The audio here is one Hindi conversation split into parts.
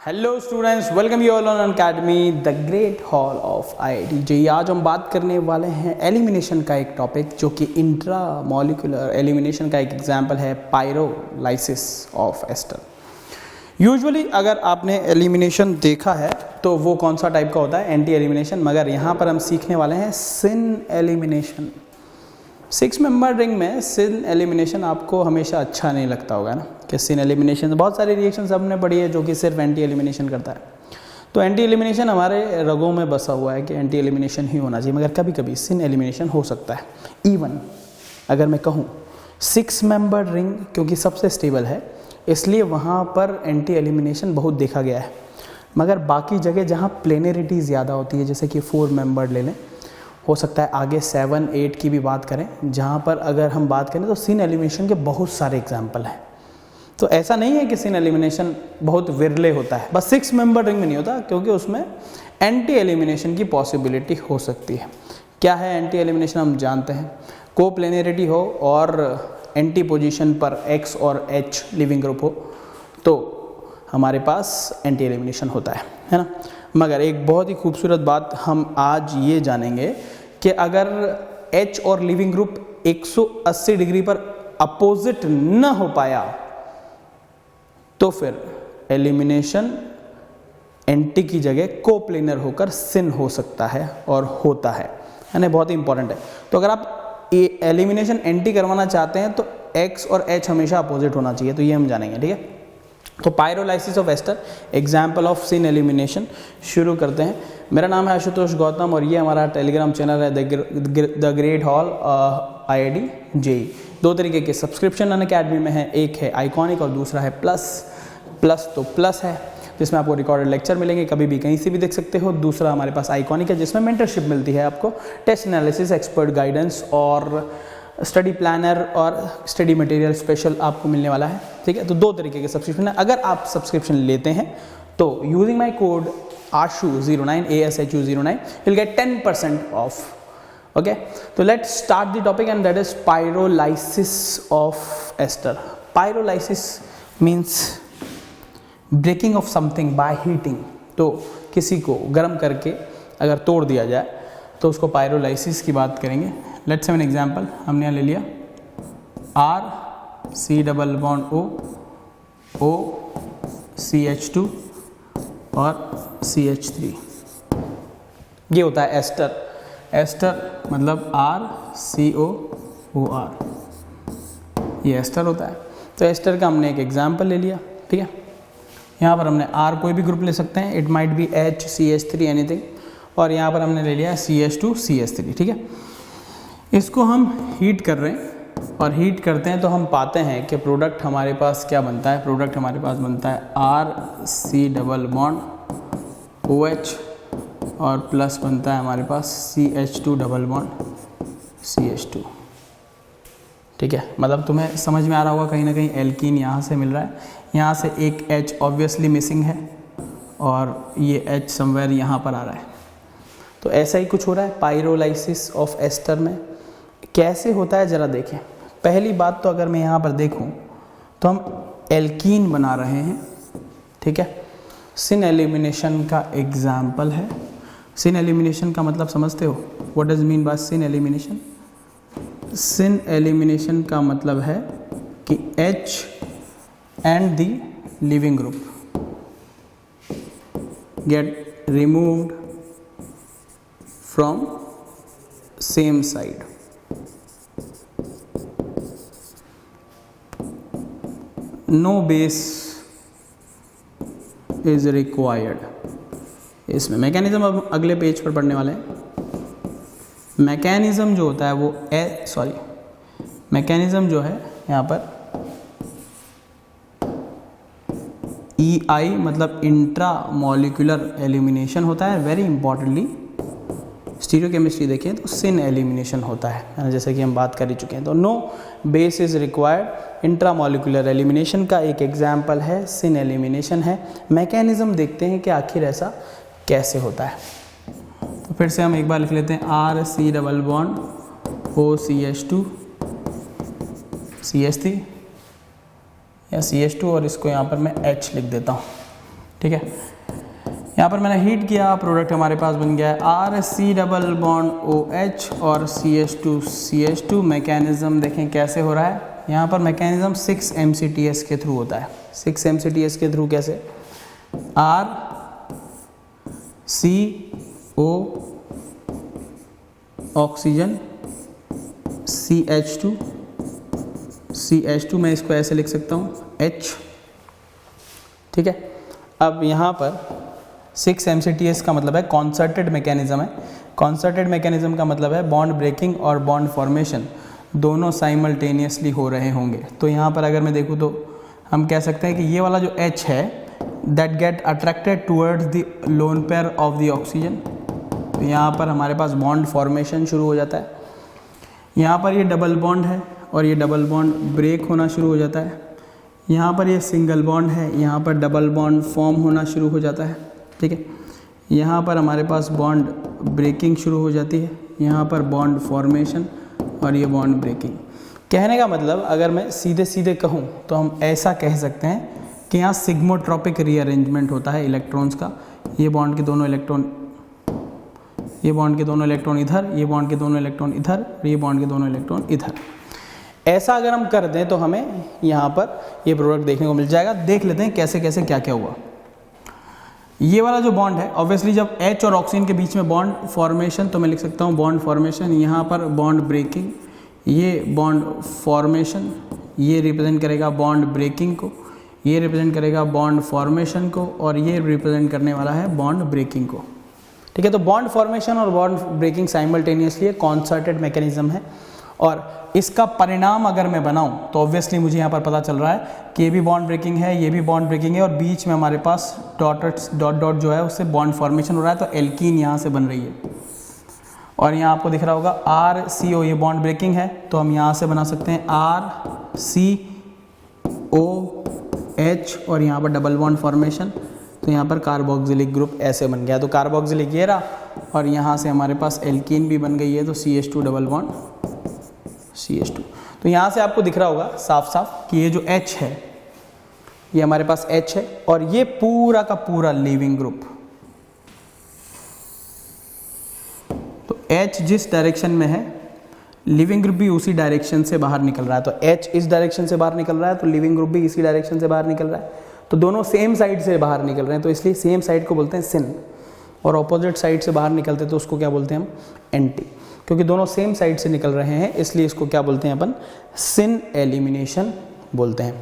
Hello students, welcome you all on academy the great hall of IIT JEE. आज हम बात करने वाले हैं एलिमिनेशन का एक टॉपिक जो कि इंट्रा मॉलिक्यूलर एलिमिनेशन का एक एग्जांपल है, पायरोलाइसिस ऑफ एस्टर। यूजुअली अगर आपने एलिमिनेशन देखा है तो वो कौन सा टाइप का होता है, एंटी एलिमिनेशन, मगर यहाँ पर हम सीखने वाले हैं सिन एलिमिनेशन। 6 मेंबर रिंग में सिन एलिमिनेशन आपको हमेशा अच्छा नहीं लगता होगा ना, कि सिन एलिमिनेशन बहुत सारी रिएक्शन हमने पढ़ी है जो कि सिर्फ एंटी एलिमिनेशन करता है। तो एंटी एलिमिनेशन हमारे रगों में बसा हुआ है कि एंटी एलिमिनेशन ही होना चाहिए, मगर कभी कभी सिन एलिमिनेशन हो सकता है। इवन अगर मैं कहूँ 6 मेंबर रिंग क्योंकि सबसे स्टेबल है इसलिए वहाँ पर एंटी एलिमिनेशन बहुत देखा गया है, मगर बाकी जगह जहाँ प्लेनरिटी ज़्यादा होती है, जैसे कि 4 मेंबर ले लें, हो सकता है आगे 7, 8 की भी बात करें, जहाँ पर अगर हम बात करें तो सिन एलिमिनेशन के बहुत सारे एग्जाम्पल हैं। तो ऐसा नहीं है कि सिन एलिमिनेशन बहुत विरले होता है, बस 6 मेंबर रिंग में नहीं होता क्योंकि उसमें एंटी एलिमिनेशन की पॉसिबिलिटी हो सकती है। क्या है एंटी एलिमिनेशन हम जानते हैं, कोप्लेनरिटी हो और एंटी पोजीशन पर X और H लिविंग ग्रुप हो तो हमारे पास एंटी एलिमिनेशन होता है ना। मगर एक बहुत ही खूबसूरत बात हम आज ये जानेंगे कि अगर H और लिविंग ग्रुप 180 डिग्री पर अपोजिट न हो पाया तो फिर एलिमिनेशन एंटी की जगह कोप्लेनर होकर सिन हो सकता है और होता है ना, बहुत ही इंपॉर्टेंट है। तो अगर आप एलिमिनेशन एंटी करवाना चाहते हैं तो X और H हमेशा अपोजिट होना चाहिए, तो ये हम जानेंगे, ठीक है। तो pyrolysis of ester, example of syn elimination. शुरू करते हैं। मेरा नाम है आशुतोष गौतम और ये हमारा टेलीग्राम चैनल है the great hall IIT JEE. 2 तरीके के सब्सक्रिप्शन अनअकैडमी में है, एक है आइकॉनिक और दूसरा है प्लस तो प्लस है जिसमें आपको रिकॉर्डेड लेक्चर मिलेंगे, कभी भी कहीं से भी देख सकते हो। दूसरा हमारे पास आइकॉनिक है जिसमें मेंटरशिप मिलती है आपको, टेस्ट एनालिसिस, एक्सपर्ट गाइडेंस और स्टडी प्लानर और स्टडी मटेरियल स्पेशल आपको मिलने वाला है, ठीक है। तो 2 तरीके के सब्सक्रिप्शन है। अगर आप सब्सक्रिप्शन लेते हैं तो using my code ASHU09 ASHU09 will get 10% off. Okay, तो let's start the topic and that is pyrolysis of ester. Pyrolysis means breaking of something by heating. तो किसी को गर्म करके अगर तोड़ दिया जाए तो उसको पायरोलाइसिस की बात करेंगे। Let's have an example. हमने यहाँ ले लिया R C double bond O CH2 और CH3, ये होता है एस्टर। एस्टर मतलब RCOOR, ये एस्टर होता है। तो एस्टर का हमने एक एग्जांपल ले लिया, ठीक है। यहाँ पर हमने R कोई भी ग्रुप ले सकते हैं, it might be H CH3 anything, और यहाँ पर हमने ले लिया CH2 CH3, ठीक है। इसको हम हीट कर रहे हैं और हीट करते हैं तो हम पाते हैं कि प्रोडक्ट हमारे पास क्या बनता है। प्रोडक्ट हमारे पास बनता है RC डबल बॉन्ड OH और प्लस बनता है हमारे पास CH2 डबल बॉन्ड CH2, ठीक है। मतलब तुम्हें समझ में आ रहा होगा कहीं ना कहीं एल्कीन यहाँ से मिल रहा है, यहाँ से एक H ऑब्वियसली मिसिंग है और ये H समवेयर यहाँ पर आ रहा है। तो ऐसा ही कुछ हो रहा है पायरोलाइसिस ऑफ एस्टर में। कैसे होता है ज़रा देखें। पहली बात तो अगर मैं यहाँ पर देखूँ तो हम एल्कीन बना रहे हैं, ठीक है। सिन एलिमिनेशन का एग्जाम्पल है। सिन एलिमिनेशन का मतलब समझते हो, what does mean by syn elimination? Syn elimination का मतलब है कि H and the leaving group get removed from same side. No base is required. इसमें मैकेनिज्म अब अगले पेज पर पढ़ने वाले हैं। मैकेनिज्म जो होता है वो मैकेनिज्म जो है यहाँ पर EI मतलब इंट्रा मॉलिक्यूलर एलिमिनेशन होता है। वेरी इंपॉर्टेंटली स्टीरियोकेमिस्ट्री देखें तो सिन एलिमिनेशन होता है, जैसे कि हम बात कर ही चुके हैं। तो no base is required, intramolecular elimination का एक एग्जाम्पल है, सिन एलिमिनेशन है। मैकेनिज्म देखते हैं कि आखिर ऐसा कैसे होता है। तो फिर से हम एक बार लिख लेते हैं RC double bond O CH2 CH3 या CH2 और इसको यहाँ पर मैं H लिख देता हूँ, ठीक है, यहाँ पर मैंने हीट किया, प्रोडक्ट हमारे पास बन गया है RC डबल बॉन्ड OH और CH2 मैकेनिज्म देखें कैसे हो रहा है। यहाँ पर मैकेनिज्म 6 MCTS के थ्रू होता है। 6 MCTS के थ्रू कैसे, RCO ऑक्सीजन CH2 मैं इसको ऐसे लिख सकता हूँ H, ठीक है। अब यहाँ पर 6 MCTS का मतलब है कॉन्सर्टेड मैकेनिज्म है। कॉन्सर्टेड मैकेनिज्म का मतलब है बॉन्ड ब्रेकिंग और बॉन्ड फॉर्मेशन दोनों साइमल्टेनियसली हो रहे होंगे। तो यहाँ पर अगर मैं देखूँ तो हम कह सकते हैं कि ये वाला जो H है that get attracted towards the lone pair of the oxygen. तो यहाँ पर हमारे पास बॉन्ड फॉर्मेशन शुरू हो जाता है। यहाँ पर ये डबल बॉन्ड है और ये डबल बॉन्ड ब्रेक होना शुरू हो जाता है। यहाँ पर ये सिंगल बॉन्ड है, यहाँ पर डबल बॉन्ड फॉर्म होना शुरू हो जाता है, ठीक है। यहाँ पर हमारे पास बॉन्ड ब्रेकिंग शुरू हो जाती है, यहाँ पर बॉन्ड फॉर्मेशन और ये बॉन्ड ब्रेकिंग। कहने का मतलब अगर मैं सीधे सीधे कहूँ तो हम ऐसा कह सकते हैं कि यहाँ सिग्मोट्रॉपिक रीअरेंजमेंट होता है इलेक्ट्रॉन्स का। ये बॉन्ड के दोनों इलेक्ट्रॉन, ये बॉन्ड के दोनों इलेक्ट्रॉन इधर, ये बॉन्ड के दोनों इलेक्ट्रॉन इधर, ये बॉन्ड के दोनों इलेक्ट्रॉन इधर। ऐसा अगर हम कर दें तो हमें यहाँ पर ये प्रोडक्ट देखने को मिल जाएगा। देख लेते हैं कैसे कैसे क्या क्या हुआ। ये वाला जो बॉन्ड है ऑब्वियसली जब H और ऑक्सीजन के बीच में बॉन्ड फॉर्मेशन, तो मैं लिख सकता हूँ बॉन्ड फॉर्मेशन। यहाँ पर बॉन्ड ब्रेकिंग, ये बॉन्ड फॉर्मेशन, ये रिप्रेजेंट करेगा बॉन्ड ब्रेकिंग को, ये रिप्रेजेंट करेगा बॉन्ड फॉर्मेशन को, और ये रिप्रेजेंट करने वाला है बॉन्ड ब्रेकिंग को, ठीक है। तो बॉन्ड फॉर्मेशन और bond breaking simultaneously concerted mechanism है। और इसका परिणाम अगर मैं बनाऊं तो ऑब्वियसली मुझे यहाँ पर पता चल रहा है कि ये भी बॉन्ड ब्रेकिंग है, ये भी बॉन्ड ब्रेकिंग है, और बीच में हमारे पास डॉट डॉट जो है उससे बॉन्ड फॉर्मेशन हो रहा है। तो एल्कीन यहाँ से बन रही है और यहाँ आपको दिख रहा होगा RCO, ये बॉन्ड ब्रेकिंग है, तो हम यहाँ से बना सकते हैं RCOH और यहाँ पर डबल बॉन्ड फॉर्मेशन। तो यहाँ पर कार्बोक्सिलिक ग्रुप ऐसे बन गया। तो कार्बोक्सिलिक ये रहा और यहाँ से हमारे पास एल्कीन भी बन गई है, तो CH2 डबल बॉन्ड CH2। तो यहाँ से आपको दिख रहा होगा साफ साफ कि ये जो H है ये हमारे पास H है और ये पूरा का पूरा लीविंग ग्रुप। तो H जिस डायरेक्शन में है लिविंग ग्रुप भी उसी डायरेक्शन से बाहर निकल रहा है। तो H इस डायरेक्शन से बाहर निकल रहा है तो लिविंग ग्रुप भी इसी डायरेक्शन से बाहर निकल रहा है। तो दोनों सेम साइड से बाहर निकल रहे हैं, तो इसलिए सेम साइड को बोलते हैं सिन, और ऑपोजिट साइड से बाहर निकलते तो उसको क्या बोलते हैं हम, एंटी। क्योंकि दोनों सेम साइड से निकल रहे हैं इसलिए इसको क्या बोलते हैं अपन, सिन एलिमिनेशन बोलते हैं।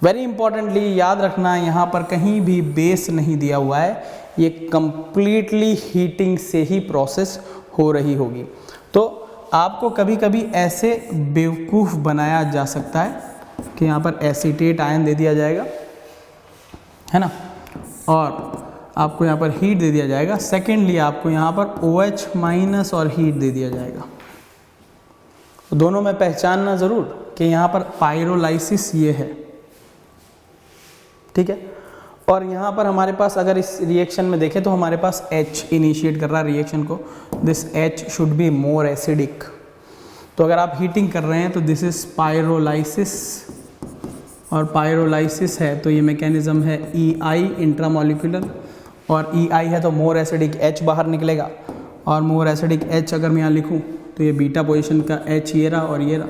वेरी इंपॉर्टेंटली याद रखना, यहाँ पर कहीं भी बेस नहीं दिया हुआ है, ये कंप्लीटली हीटिंग से ही प्रोसेस हो रही होगी। तो आपको कभी कभी ऐसे बेवकूफ़ बनाया जा सकता है कि यहाँ पर एसीटेट आयन दे दिया जाएगा, है ना, और आपको यहाँ पर हीट दे दिया जाएगा। सेकेंडली आपको यहाँ पर OH माइनस और हीट दे दिया जाएगा। तो दोनों में पहचानना ज़रूर कि यहाँ पर पायरोलाइसिस ये है, ठीक है। और यहाँ पर हमारे पास अगर इस रिएक्शन में देखें तो हमारे पास H इनिशिएट कर रहा है रिएक्शन को। This H should be more acidic. तो अगर आप हीटिंग कर रहे हैं तो दिस इज पायरोलाइसिस, और पायरोलाइसिस है तो ये मैकेनिज्म है EI इंट्रामोलिकुलर, और EI है तो मोर एसिडिक H बाहर निकलेगा, और मोर एसिडिक H अगर मैं यहाँ लिखूँ तो ये बीटा पोजीशन का H ये रहा और ये रहा।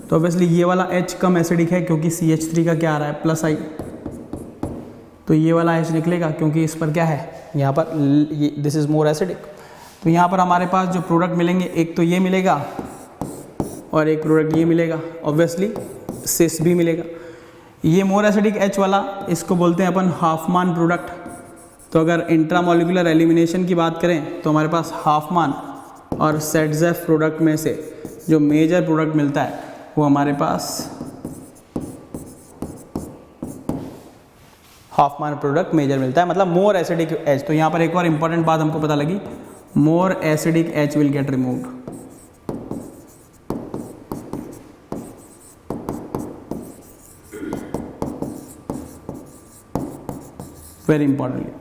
तो ऑब्वियसली ये वाला H कम एसिडिक है क्योंकि CH3 का क्या आ रहा है, +I। तो ये वाला H निकलेगा क्योंकि इस पर क्या है, यहाँ पर दिस इज़ मोर एसिडिक। तो यहाँ पर हमारे पास जो प्रोडक्ट मिलेंगे, एक तो ये मिलेगा और एक प्रोडक्ट ये मिलेगा, ऑब्वियसली सिस भी मिलेगा। ये मोर एसिडिक H वाला इसको बोलते हैं अपन हाफमान प्रोडक्ट। तो अगर इंट्रामोलिकुलर एलिमिनेशन की बात करें तो हमारे पास हाफमान और सेटजेफ प्रोडक्ट में से जो मेजर प्रोडक्ट मिलता है वो हमारे पास हाफमान प्रोडक्ट मेजर मिलता है, मतलब मोर एसिडिक H। तो यहाँ पर एक और इंपॉर्टेंट बात हमको पता लगी, more acidic H will get removed. Very importantly,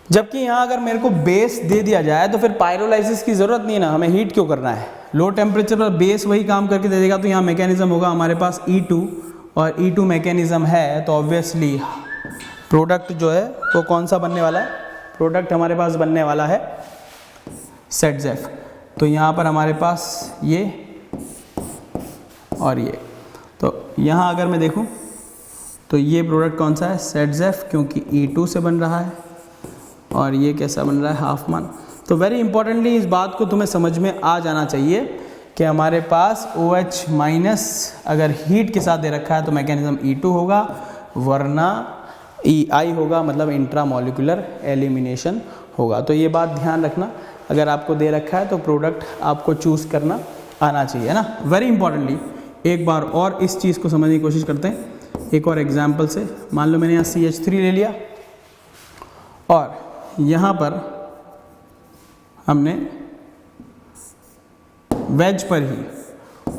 जबकि यहाँ अगर मेरे को बेस दे दिया जाए तो फिर पायरोलाइसिस की जरूरत नहीं है ना, हमें हीट क्यों करना है, लो टेम्परेचर पर बेस वही काम करके दे देगा। तो यहाँ मैकेनिज्म होगा हमारे पास E2, और E2 मैकेनिज्म है तो ऑब्वियसली प्रोडक्ट जो है वो कौन सा बनने वाला है, प्रोडक्ट हमारे पास बनने वाला है ZF। तो यहाँ पर हमारे पास ये और ये, तो यहाँ अगर मैं देखूँ तो ये प्रोडक्ट कौन सा है, ZF, क्योंकि E2 से बन रहा है और ये कैसा बन रहा है, हाफ मान। तो वेरी इंपॉर्टेंटली इस बात को तुम्हें समझ में आ जाना चाहिए कि हमारे पास OH माइनस अगर हीट के साथ दे रखा है तो मैकेनिज्म E2 होगा, वरना EI होगा, मतलब इंट्रामोलिकुलर एलिमिनेशन होगा। तो ये बात ध्यान रखना, अगर आपको दे रखा है तो प्रोडक्ट आपको चूज़ करना आना चाहिए ना, वेरी इंपॉर्टेंटली। एक बार और इस चीज़ को समझने की कोशिश करते हैं एक और एग्जाम्पल से। मान लो मैंने यहाँ CH3 ले लिया और यहाँ पर हमने वेज पर ही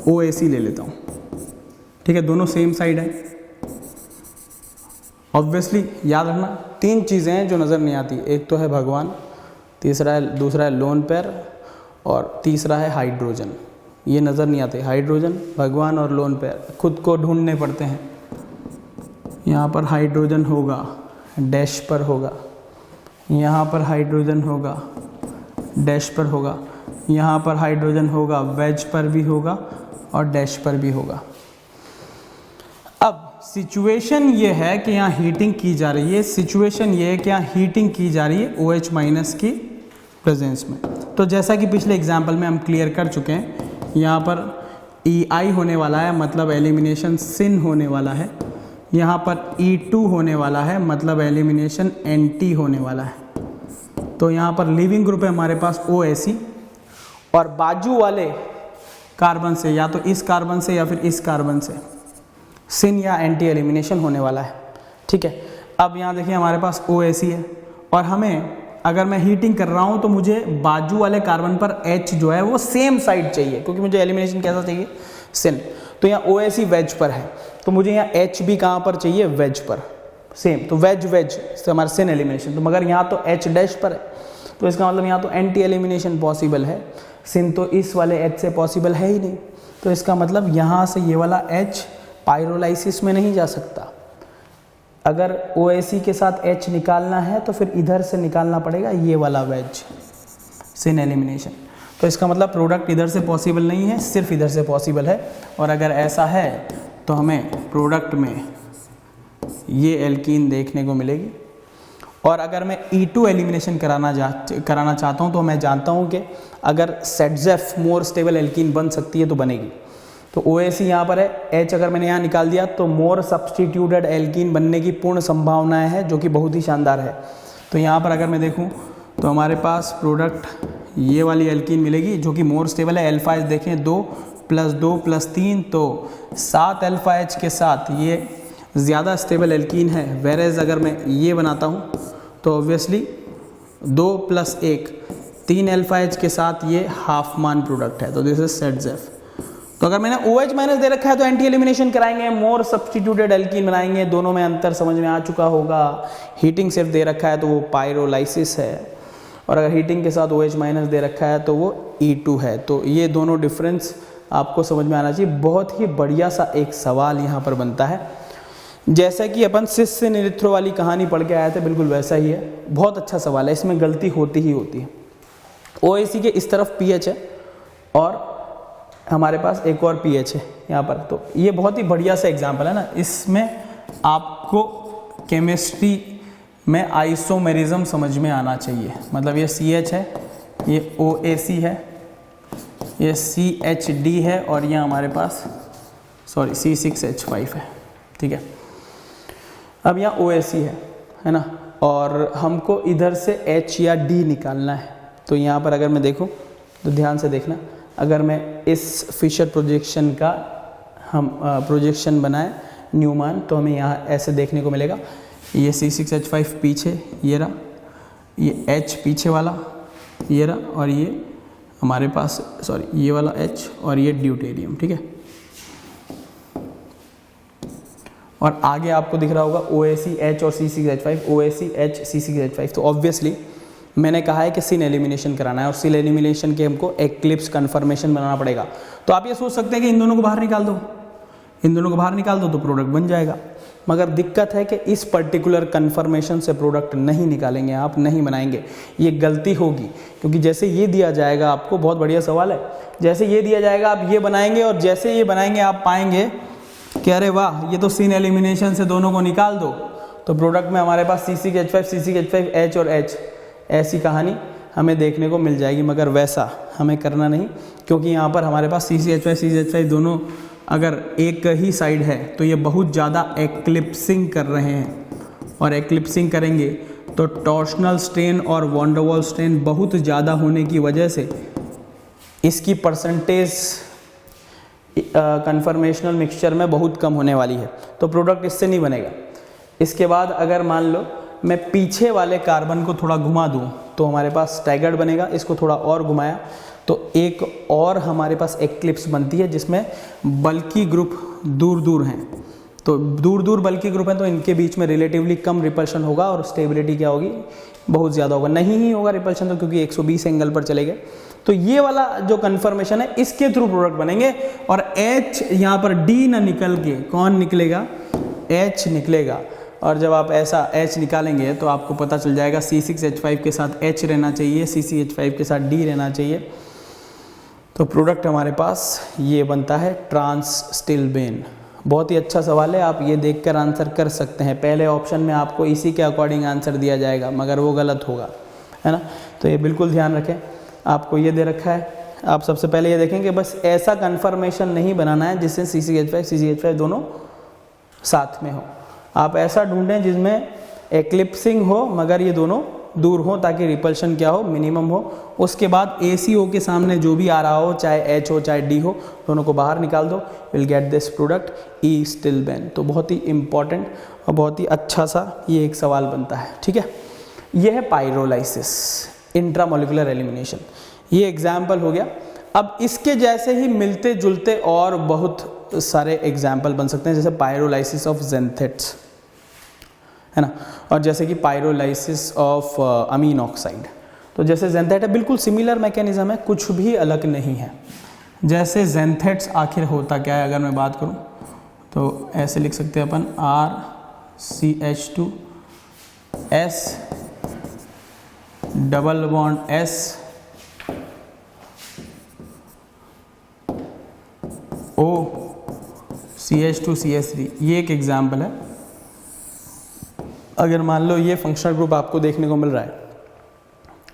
OAC ले लेता हूँ, ठीक है, दोनों सेम साइड है। ऑब्वियसली याद रखना 3 चीज़ें हैं जो नज़र नहीं आती, एक तो है भगवान, दूसरा है लोन पेयर और तीसरा है हाइड्रोजन। ये नज़र नहीं आते, हाइड्रोजन, भगवान और लोन पेयर खुद को ढूंढने पड़ते हैं। यहाँ पर हाइड्रोजन होगा, डैश पर होगा, यहाँ पर हाइड्रोजन होगा, डैश पर होगा, यहाँ पर हाइड्रोजन होगा, वेज पर भी होगा और डैश पर भी होगा। अब सिचुएशन ये है कि यहाँ हीटिंग की जा रही है, सिचुएशन ये है कि यहाँ हीटिंग की जा रही है OH माइनस की प्रेजेंस में। तो जैसा कि पिछले एग्जाम्पल में हम क्लियर कर चुके हैं, यहाँ पर EI होने वाला है, मतलब एलिमिनेशन सिन होने वाला है, यहाँ पर E2 होने वाला है, मतलब एलिमिनेशन NT होने वाला है। तो यहाँ पर लिविंग ग्रुप है हमारे पास OAC और बाजू वाले कार्बन से, या तो इस कार्बन से या फिर इस कार्बन से सिन या एंटी एलिमिनेशन होने वाला है, ठीक है। अब यहाँ देखिए हमारे पास OAC है और हमें, अगर मैं हीटिंग कर रहा हूँ तो मुझे बाजू वाले कार्बन पर H जो है वो सेम साइड चाहिए, क्योंकि मुझे एलिमिनेशन कैसा चाहिए, सिन। तो यहाँ OAC वेज पर है, तो मुझे यहाँ H भी कहाँ पर चाहिए, वेज पर, सेम। तो वेज से हमारा सिन एलिमिनेशन, तो मगर यहाँ तो H डैश पर है, तो इसका मतलब यहाँ तो एंटी एलिमिनेशन पॉसिबल है, सिन तो इस वाले H से पॉसिबल है ही नहीं। तो इसका मतलब यहाँ से ये वाला H पायरोलाइसिस में नहीं जा सकता। अगर OAC के साथ H निकालना है तो फिर इधर से निकालना पड़ेगा ये वाला वेज, सिन एलिमिनेशन। तो इसका मतलब प्रोडक्ट इधर से पॉसिबल नहीं है, सिर्फ इधर से पॉसिबल है। और अगर ऐसा है तो हमें प्रोडक्ट में ये एल्कीन देखने को मिलेगी। और अगर मैं E2 एलिमिनेशन कराना चाहता हूँ तो मैं जानता हूँ कि अगर ZF मोर स्टेबल एल्कीन बन सकती है तो बनेगी। तो OAC यहाँ पर है, H अगर मैंने यहाँ निकाल दिया तो मोर सब्सटीट्यूटेड एल्कीन बनने की पूर्ण संभावनाएं है, जो कि बहुत ही शानदार है। तो यहाँ पर अगर मैं देखूँ तो हमारे पास प्रोडक्ट ये वाली एल्कीन मिलेगी जो कि मोर स्टेबल है। अल्फा H देखें 2 + 2 + 3 तो 7 अल्फा H के साथ ये ज़्यादा स्टेबल एल्कीन है। वेरेज अगर मैं ये बनाता हूँ तो ऑब्वियसली 2 + 1 3 अल्फा H के साथ ये हाफ मान प्रोडक्ट है, तो दिस इज ZF। तो अगर मैंने OH माइनस दे रखा है तो एंटी एलिमिनेशन कराएंगे, मोर सब्सटीट्यूटेड एल्कीन बनाएंगे, दोनों में अंतर समझ में आ चुका होगा। हीटिंग सिर्फ दे रखा है तो वो पायरोलाइसिस है, और अगर हीटिंग के साथ OH माइनस दे रखा है तो वो E2 है। तो ये दोनों डिफरेंस आपको समझ में आना चाहिए। बहुत ही बढ़िया सा एक सवाल यहाँ पर बनता है, जैसा कि अपन सिस से निरिथ्रो वाली कहानी पढ़ के आए थे, बिल्कुल वैसा ही है। बहुत अच्छा सवाल है, इसमें गलती होती ही होती है। OAC के इस तरफ pH है और हमारे पास एक और pH है यहाँ पर। तो ये बहुत ही बढ़िया सा एग्जाम्पल है ना, इसमें आपको केमिस्ट्री में आइसोमेरिज्म समझ में आना चाहिए। मतलब ये CH है, ये OAC है, ये CHD है और ये हमारे पास C6H5 है, ठीक है। अब यहाँ OAC है ना, और हमको इधर से H या D निकालना है। तो यहाँ पर अगर मैं देखूँ तो ध्यान से देखना, अगर मैं इस फिशर प्रोजेक्शन का हम प्रोजेक्शन बनाए न्यूमान, तो हमें यहाँ ऐसे देखने को मिलेगा। ये C6H5 पीछे ये रहा, ये H पीछे वाला ये रहा, और ये हमारे पास ये वाला H और ये ड्यूटेरियम, ठीक है। और आगे आपको दिख रहा होगा OAC H और C6H5, OAC H C6H5। तो ऑब्वियसली मैंने कहा है कि सिन एलिमिनेशन कराना है, और सिन एलिमिनेशन के हमको एक्लिप्स कन्फर्मेशन बनाना पड़ेगा। तो आप ये सोच सकते हैं कि इन दोनों को बाहर निकाल दो, इन दोनों को बाहर निकाल दो तो प्रोडक्ट बन जाएगा। मगर दिक्कत है कि इस पर्टिकुलर कन्फर्मेशन से प्रोडक्ट नहीं निकालेंगे, आप नहीं बनाएंगे, ये गलती होगी। क्योंकि जैसे ये दिया जाएगा आपको, बहुत बढ़िया सवाल है, जैसे ये दिया जाएगा आप ये बनाएंगे और जैसे ये बनाएंगे आप पाएंगे कि अरे वाह ये तो सीन एलिमिनेशन से दोनों को निकाल दो, तो प्रोडक्ट में हमारे पास CH5 CH5 H और H, ऐसी कहानी हमें देखने को मिल जाएगी। मगर वैसा हमें करना नहीं, क्योंकि यहाँ पर हमारे पास CH5 दोनों अगर एक ही साइड है तो ये बहुत ज़्यादा एक्लिप्सिंग कर रहे हैं, और एक्लिप्सिंग करेंगे तो टॉर्शनल स्ट्रेन और वैन डर वाल्स स्ट्रेन बहुत ज़्यादा होने की वजह से इसकी परसेंटेज कन्फर्मेशनल मिक्सचर में बहुत कम होने वाली है, तो प्रोडक्ट इससे नहीं बनेगा। इसके बाद अगर मान लो मैं पीछे वाले कार्बन को थोड़ा घुमा दूं तो हमारे पास स्टैगर्ड बनेगा, इसको थोड़ा और घुमाया तो एक और हमारे पास एक्लिप्स बनती है जिसमें बल्कि ग्रुप दूर दूर हैं, तो दूर दूर बल्कि ग्रुप हैं तो इनके बीच में रिलेटिवली कम रिपल्शन होगा और स्टेबिलिटी क्या होगी, बहुत ज़्यादा होगा। नहीं ही होगा रिपल्शन तो, क्योंकि 120 एंगल पर चले गए। तो ये वाला जो कन्फर्मेशन है इसके थ्रू प्रोडक्ट बनेंगे, और H यहाँ पर D ना निकल के कौन निकलेगा, H निकलेगा। और जब आप ऐसा H निकालेंगे तो आपको पता चल जाएगा C6H5 के साथ H रहना चाहिए, CCH5 के साथ D रहना चाहिए, तो प्रोडक्ट हमारे पास ये बनता है ट्रांस स्टिलबेन। बहुत ही अच्छा सवाल है, आप ये देखकर आंसर कर सकते हैं। पहले ऑप्शन में आपको इसी के अकॉर्डिंग आंसर दिया जाएगा, मगर वो गलत होगा, है ना, तो ये बिल्कुल ध्यान रखें। आपको ये दे रखा है, आप सबसे पहले ये देखें कि बस ऐसा कन्फर्मेशन नहीं बनाना है जिससे CCH5 दोनों साथ में हो। आप ऐसा ढूंढें जिसमें एक्लिप्सिंग हो मगर ये दोनों दूर हो, ताकि रिपल्शन क्या हो, मिनिमम हो। उसके बाद ACO के सामने जो भी आ रहा हो, चाहे H हो चाहे D हो, दोनों को बाहर निकाल दो, will get this product E स्टिलबेन। तो बहुत ही इंपॉर्टेंट और बहुत ही अच्छा सा ये एक सवाल बनता है, ठीक है। यह है पाइरोलाइसिस, इंट्रामोलिकुलर एलिमिनेशन, ये एग्जाम्पल हो गया। अब इसके जैसे ही मिलते जुलते और बहुत सारे एग्जाम्पल बन सकते हैं, जैसे पाइरोलाइसिस ऑफ ज़ेंथेट्स, है ना, और जैसे कि पाइरोलाइसिस ऑफ अमीन ऑक्साइड। तो जैसे ज़ेंथेट है, बिल्कुल सिमिलर मैकेनिज्म है, कुछ भी अलग नहीं है। जैसे ज़ेंथेट्स आखिर होता क्या है, अगर मैं बात करूं तो ऐसे लिख सकते हैं अपन RCH2 S double bond S O CH2 CH3, ये एक एग्जाम्पल है। अगर मान लो ये फंक्शनल ग्रुप आपको देखने को मिल रहा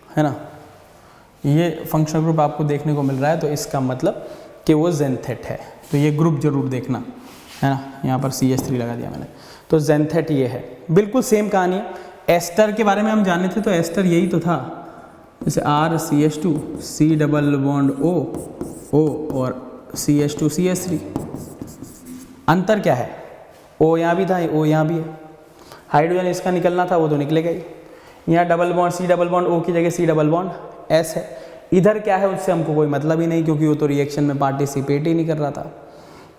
है ना, ये फंक्शनल ग्रुप आपको देखने को मिल रहा है, तो इसका मतलब कि वो ज़ेंथेट है, तो ये ग्रुप जरूर देखना, है ना। यहाँ पर CH3 लगा दिया मैंने, तो ज़ेंथेट ये है। बिल्कुल सेम कहानी है। एस्टर के बारे में हम जाने थे, तो एस्टर यही तो था, जैसे RCH2 C double bond O और CH2 CH3। अंतर क्या है, O यहाँ भी था, O यहाँ भी है। हाइड्रोजन इसका निकलना था, वो तो निकलेगा ही। यहाँ double bond C double bond O की जगह C डबल बॉन्ड S है। इधर क्या है उससे हमको कोई मतलब ही नहीं, क्योंकि वो तो रिएक्शन में पार्टिसिपेट ही नहीं कर रहा था।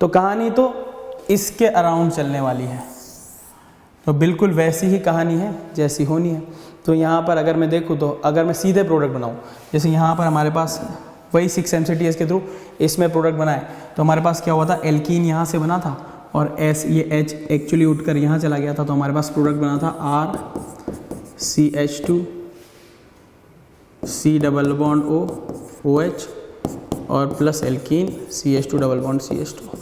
तो कहानी तो इसके अराउंड चलने वाली है, तो बिल्कुल वैसी ही कहानी है जैसी होनी है। तो यहाँ पर अगर मैं देखूँ, तो अगर मैं सीधे प्रोडक्ट बनाऊँ, जैसे यहाँ पर हमारे पास वही 6 MCTS के थ्रू इसमें प्रोडक्ट बनाए, तो हमारे पास क्या हुआ था, एल्कीन यहाँ से बना था और S ये H एक्चुअली उठकर यहाँ चला गया था, तो हमारे पास प्रोडक्ट बना था RCH2 C double bond O OH और plus alkene CH2 double bond CH2,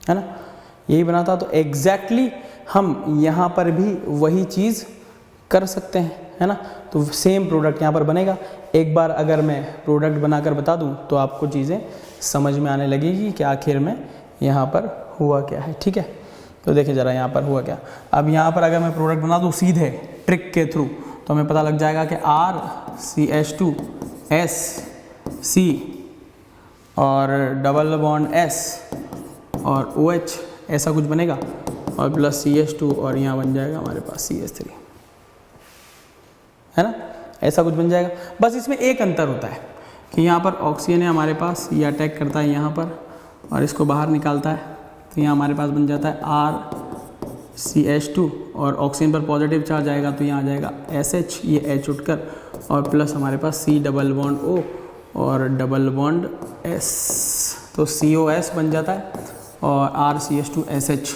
है ना, यही बना था। तो एग्जैक्टली हम यहाँ पर भी वही चीज़ कर सकते हैं, है ना। तो सेम प्रोडक्ट यहाँ पर बनेगा। एक बार अगर मैं प्रोडक्ट बनाकर बता दूँ तो आपको चीज़ें समझ में आने लगेगी कि आखिर में यहाँ पर हुआ क्या है, ठीक है। तो देखिए ज़रा यहाँ पर हुआ क्या। अब यहाँ पर अगर मैं प्रोडक्ट बना दूँ सीधे ट्रिक के थ्रू, तो हमें पता लग जाएगा कि RCH2 S C और डबल बॉन्ड S और OH ऐसा कुछ बनेगा, और प्लस CH2 और यहाँ बन जाएगा हमारे पास CH3, है ना, ऐसा कुछ बन जाएगा। बस इसमें एक अंतर होता है कि यहाँ पर ऑक्सीजन है हमारे पास, ये अटैक करता है यहाँ पर और इसको बाहर निकालता है, तो यहाँ हमारे पास बन जाता है RCH2 और ऑक्सीजन पर पॉजिटिव चार्ज आएगा तो यहाँ आ जाएगा SH, ये H उठकर, और प्लस हमारे पास C डबल बॉन्ड O और डबल बॉन्ड S, तो COS बन जाता है। और RCH2SH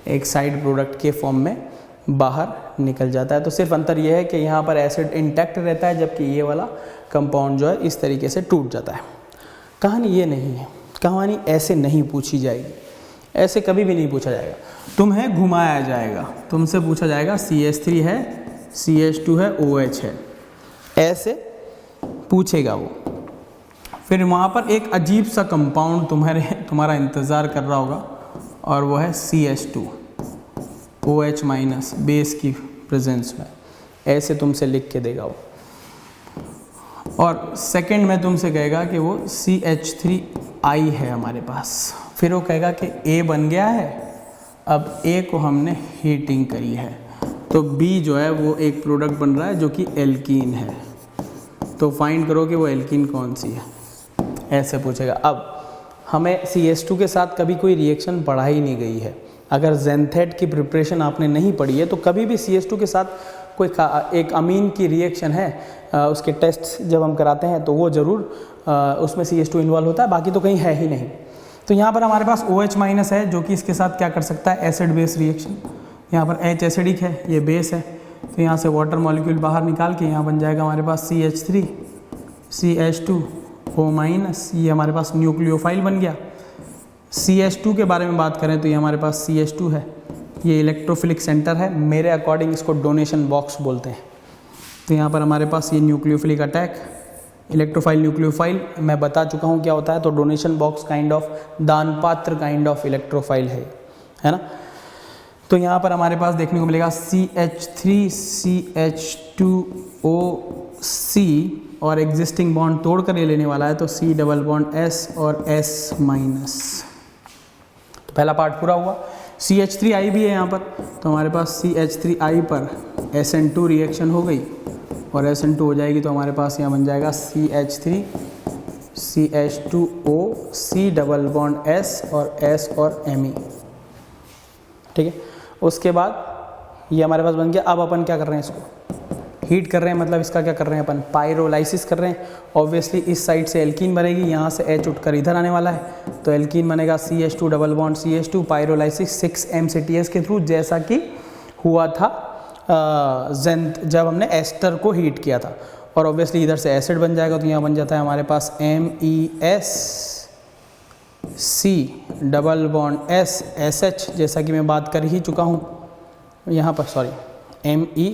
एक साइड प्रोडक्ट के फॉर्म में बाहर निकल जाता है। तो सिर्फ अंतर यह है कि यहाँ पर एसिड इंटैक्ट रहता है, जबकि ये वाला कंपाउंड जो है इस तरीके से टूट जाता है। कहानी ये नहीं है, कहानी ऐसे नहीं पूछी जाएगी, ऐसे कभी भी नहीं पूछा जाएगा। तुम्हें घुमाया जाएगा, तुमसे पूछा जाएगा CH3 है, CH2 है, OH है, ऐसे पूछेगा वो। फिर वहाँ पर एक अजीब सा कंपाउंड तुम्हारा इंतज़ार कर रहा होगा और वो है CH2 OH माइनस बेस की प्रेजेंस में, ऐसे तुमसे लिख के देगा वो। और सेकंड में तुमसे कहेगा कि वो CH3I है हमारे पास। फिर वो कहेगा कि A बन गया है, अब A को हमने हीटिंग करी है, तो B जो है वो एक प्रोडक्ट बन रहा है जो कि एल्कीन है। तो फाइंड करो कि वो एल्कीन कौन सी है, ऐसे पूछेगा। अब हमें CH2 के साथ कभी कोई रिएक्शन पढ़ाई नहीं गई है। अगर ज़ेंथेट की प्रिपरेशन आपने नहीं पढ़ी है तो कभी भी CH2 के साथ कोई एक अमीन की रिएक्शन है, उसके टेस्ट जब हम कराते हैं तो वो ज़रूर उसमें CH2 इन्वॉल्व होता है, बाकी तो कहीं है ही नहीं। तो यहाँ पर हमारे पास OH माइनस है जो कि इसके साथ क्या कर सकता है, एसिड बेस रिएक्शन। यहाँ पर H एसिडिक है, ये बेस है, तो यहाँ से वाटर मॉलिक्यूल बाहर निकाल के यहाँ बन जाएगा हमारे पास CH3 CH2O माइनस, ये हमारे पास न्यूक्लियोफाइल बन गया। CH2 के बारे में बात करें तो ये हमारे पास CH2 है, ये इलेक्ट्रोफिलिक सेंटर है, मेरे अकॉर्डिंग इसको डोनेशन बॉक्स बोलते हैं। तो यहाँ पर हमारे पास ये न्यूक्लियोफिलिक अटैक, इलेक्ट्रोफाइल न्यूक्लियोफाइल मैं बता चुका हूँ क्या होता है। तो डोनेशन बॉक्स काइंड ऑफ दान पात्र काइंड ऑफ इलेक्ट्रोफाइल है ना। तो यहाँ पर हमारे पास देखने को मिलेगा CH3 CH2OC और एग्जिस्टिंग बॉन्ड तोड़कर ये लेने वाला है, तो C डबल बॉन्ड S और S माइनस। तो पहला पार्ट पूरा हुआ। CH3I भी है यहाँ पर, तो हमारे पास CH3I पर SN2 रिएक्शन हो गई और SN2 हो जाएगी, तो हमारे पास यहाँ बन जाएगा CH3 CH2O C double bond S और S और Me। ठीक है, उसके बाद ये हमारे पास बन गया। अब अपन क्या कर रहे हैं, इसको हीट कर रहे हैं, मतलब इसका क्या कर रहे हैं अपन, पायरोलाइसिस कर रहे हैं। ऑब्वियसली इस साइड से एल्कीन बनेगी, यहाँ से H उठकर इधर आने वाला है, तो एल्कीन बनेगा CH2 double bond CH2, pyrolysis 6-MCTS के थ्रू, जैसा कि हुआ था जब हमने एस्टर को हीट किया था। और ऑब्वियसली इधर से एसिड बन जाएगा, तो यहाँ बन जाता है हमारे पास MESC double bond S SH, जैसा कि मैं बात कर ही चुका हूँ यहाँ पर, सॉरी MEO,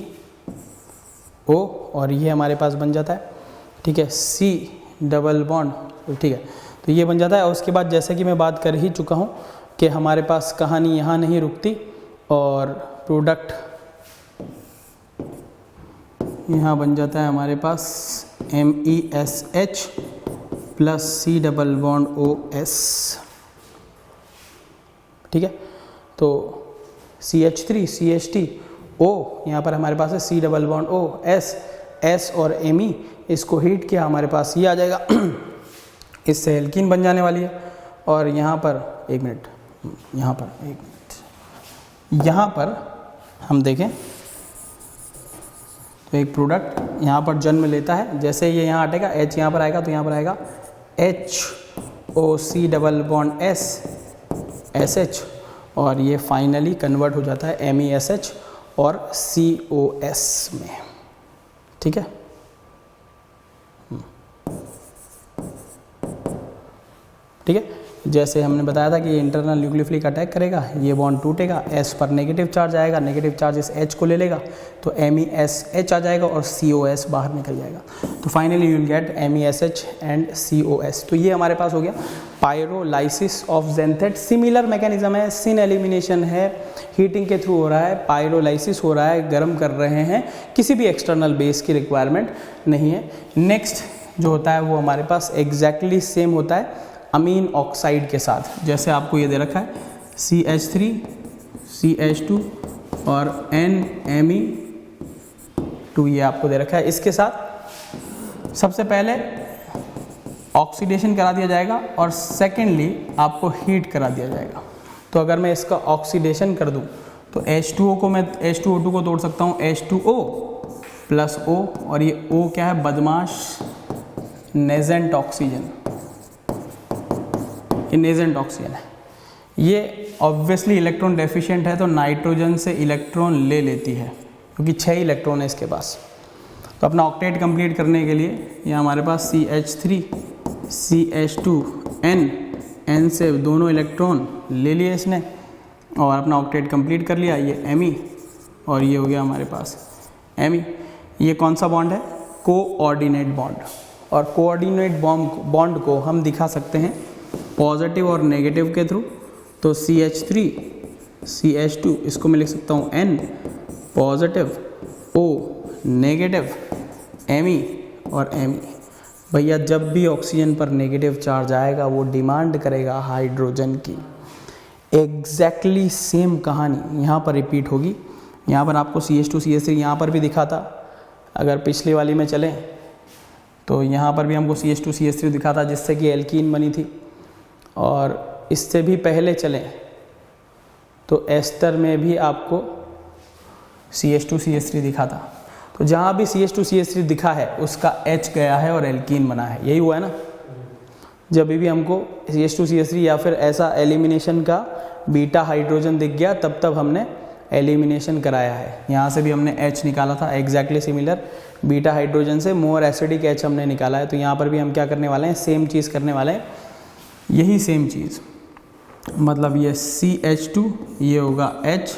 और ये हमारे पास बन जाता है, ठीक है, C डबल बॉन्ड, ठीक है, तो ये बन जाता है। और उसके बाद जैसे कि मैं बात कर ही चुका हूँ कि हमारे पास कहानी यहाँ नहीं रुकती और प्रोडक्ट यहाँ बन जाता है हमारे पास MESH plus C double bond OS। ठीक है, तो CH3 CH2O यहाँ पर हमारे पास है C double bond O S और Me, इसको हीट किया, हमारे पास ये आ जाएगा, इससे एल्कीन बन जाने वाली है। और यहाँ पर एक मिनट, यहाँ पर हम देखें तो एक प्रोडक्ट यहाँ पर जन्म लेता है, जैसे ये यहाँ हटेगा H यहाँ पर आएगा, तो यहाँ पर आएगा HOC double bond S SH, और ये फाइनली कन्वर्ट हो जाता है MESH और COS में। ठीक है, ठीक है, जैसे हमने बताया था कि ये इंटरनल न्यूक्लियोफिलिक अटैक करेगा, ये बॉन्ड टूटेगा, S पर नेगेटिव चार्ज आएगा, नेगेटिव चार्ज इस H को ले लेगा, तो MESH आ जाएगा और COS बाहर निकल जाएगा। तो finally you will get MESH and COS। तो ये हमारे पास हो गया पायरोलाइसिस ऑफ ज़ेंथेट। सिमिलर मैकेनिज्म है, सिन एलिमिनेशन है, हीटिंग के थ्रू हो रहा है, पायरोलाइसिस हो रहा है, गर्म कर रहे हैं, किसी भी एक्सटर्नल बेस की रिक्वायरमेंट नहीं है। नेक्स्ट जो होता है वो हमारे पास एग्जैक्टली सेम होता है अमीन ऑक्साइड के साथ, जैसे आपको ये दे रखा है CH3 CH2 और NMe2, ये आपको दे रखा है। इसके साथ सबसे पहले ऑक्सीडेशन करा दिया जाएगा और सेकेंडली आपको हीट करा दिया जाएगा। तो अगर मैं इसका ऑक्सीडेशन कर दूं तो H2O को मैं H2O2 को तोड़ सकता हूँ H2O प्लस O, और ये O क्या है, बदमाश नेजेंट ऑक्सीजन, ये नेजेंट ऑक्सीजन है। ये ऑब्वियसली इलेक्ट्रॉन डेफिशिएंट है तो नाइट्रोजन से इलेक्ट्रॉन ले लेती है क्योंकि 6 इलेक्ट्रॉन है इसके पास। तो अपना ऑक्टेट कंप्लीट करने के लिए ये हमारे पास CH3 CH2 N से दोनों इलेक्ट्रॉन ले लिए इसने और अपना ऑक्टेट कंप्लीट कर लिया। ये Me और ये हो गया हमारे पास Me। ये कौन सा बॉन्ड है? Coordinate bond. और कोऑर्डिनेट बॉन्ड को हम दिखा सकते हैं पॉजिटिव और नेगेटिव के थ्रू। तो CH3 CH2 इसको मैं लिख सकता हूँ N positive, O negative, Me और Me। भैया जब भी ऑक्सीजन पर नेगेटिव चार्ज आएगा वो डिमांड करेगा हाइड्रोजन की। एग्जैक्टली सेम कहानी यहाँ पर रिपीट होगी। यहाँ पर आपको CH2 CH3 यहाँ पर भी दिखा था। अगर पिछली वाली में चलें तो यहाँ पर भी हमको CH2 CH3 दिखा था जिससे कि एल्कीन बनी थी। और इससे भी पहले चलें तो एस्टर में भी आपको CH2 CH3 दिखा था। तो जहाँ भी CH2 CH3 दिखा है उसका H गया है और एल्कीन बना है। यही हुआ है ना। जब भी हमको CH2 CH3 या फिर ऐसा एलिमिनेशन का बीटा हाइड्रोजन दिख गया तब हमने एलिमिनेशन कराया है। यहाँ से भी हमने H निकाला था, एग्जैक्टली सिमिलर बीटा हाइड्रोजन से मोर एसिडिक H हमने निकाला है। तो यहाँ पर भी हम क्या करने वाले हैं? सेम चीज़ करने वाले हैं, यही सेम चीज़। मतलब ये CH2 ये होगा H,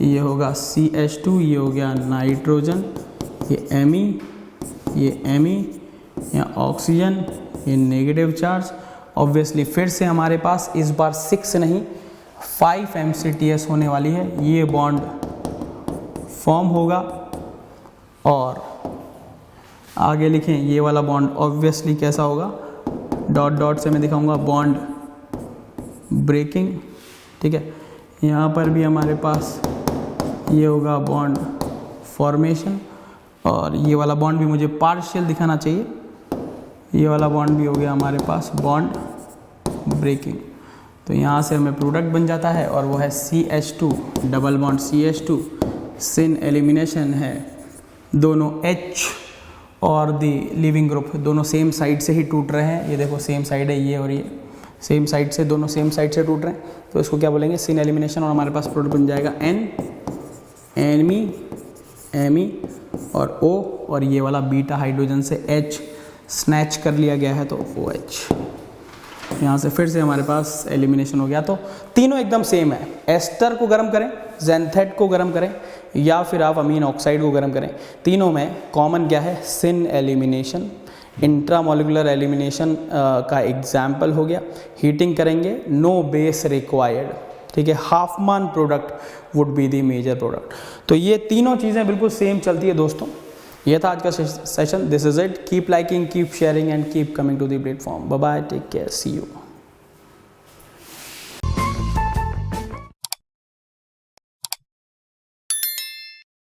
ये होगा CH2 ये हो गया नाइट्रोजन, ये Me, यहाँ ऑक्सीजन, ये नेगेटिव चार्ज। ऑब्वियसली फिर से हमारे पास इस बार 6 नहीं 5 MCTS होने वाली है। ये बॉन्ड फॉर्म होगा और आगे लिखें ये वाला बॉन्ड ऑब्वियसली कैसा होगा? डॉट डॉट से मैं दिखाऊंगा बॉन्ड ब्रेकिंग। ठीक है, यहाँ पर भी हमारे पास ये होगा बॉन्ड फॉर्मेशन और ये वाला बॉन्ड भी मुझे पार्शियल दिखाना चाहिए। ये वाला बॉन्ड भी हो गया हमारे पास बॉन्ड ब्रेकिंग। तो यहाँ से हमें प्रोडक्ट बन जाता है और वो है CH2 डबल बॉन्ड CH2। सिन एलिमिनेशन है, दोनों H और दी लिविंग ग्रुप दोनों सेम साइड से ही टूट रहे हैं। ये देखो सेम साइड है ये और ये सेम साइड से, दोनों सेम साइड से टूट रहे हैं। तो इसको क्या बोलेंगे? सिन एलिमिनेशन। और हमारे पास प्रोडक्ट बन जाएगा Me और O और ये वाला बीटा हाइड्रोजन से H स्नैच कर लिया गया है तो OH। यहाँ से फिर से हमारे पास एलिमिनेशन हो गया। तो तीनों एकदम सेम है। एस्टर को गर्म करें, ज़ैंथेट को गर्म करें या फिर आप अमीन ऑक्साइड को गर्म करें, तीनों में कॉमन क्या है? सिन एलिमिनेशन। इंट्रामोलिकुलर एलिमिनेशन का एग्जाम्पल हो गया। हीटिंग करेंगे, नो बेस रिक्वायर्ड। ठीक है, Hofmann product would be the major product. तो ये तीनों चीज़ें बिल्कुल सेम चलती है दोस्तों। ये था आज का session. This is it. Keep liking, keep sharing and keep coming to the platform. Bye bye, take care, see you.